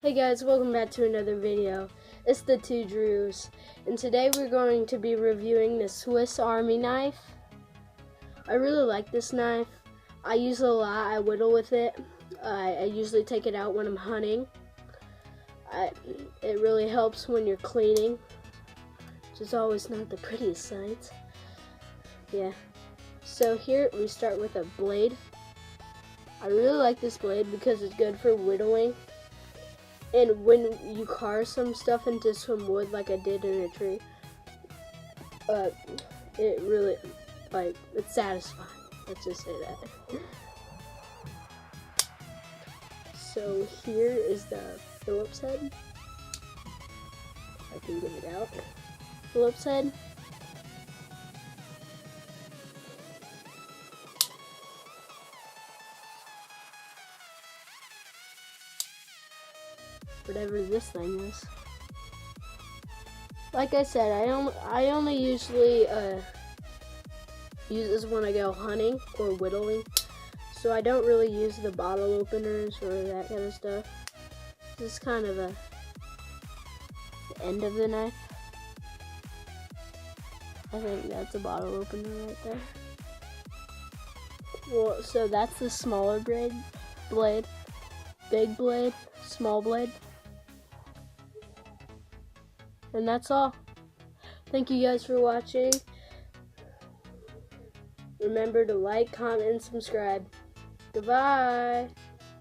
Hey guys, welcome back to another video. It's the Two Drews, and today we're going to be reviewing the Swiss Army knife. I really like this knife. I use it a lot. I whittle with it. I usually take it out when I'm hunting. It really helps when you're cleaning, which is always not the prettiest sight. Yeah. So here we start with a blade. I really like this blade because it's good for whittling. And when you carve some stuff into some wood, like I did in a tree, it really, it's satisfying. Let's just say that. So here is the Phillips head. I can get it out. Phillips head. Whatever this thing is. Like I said, I only usually use this when I go hunting or whittling, so I don't really use the bottle openers or that kind of stuff. This is kind of the end of the knife. I think that's a bottle opener right there. Well, so that's the smaller blade, big blade, small blade. And that's all. Thank you guys for watching. Remember to like, comment, and subscribe. Goodbye.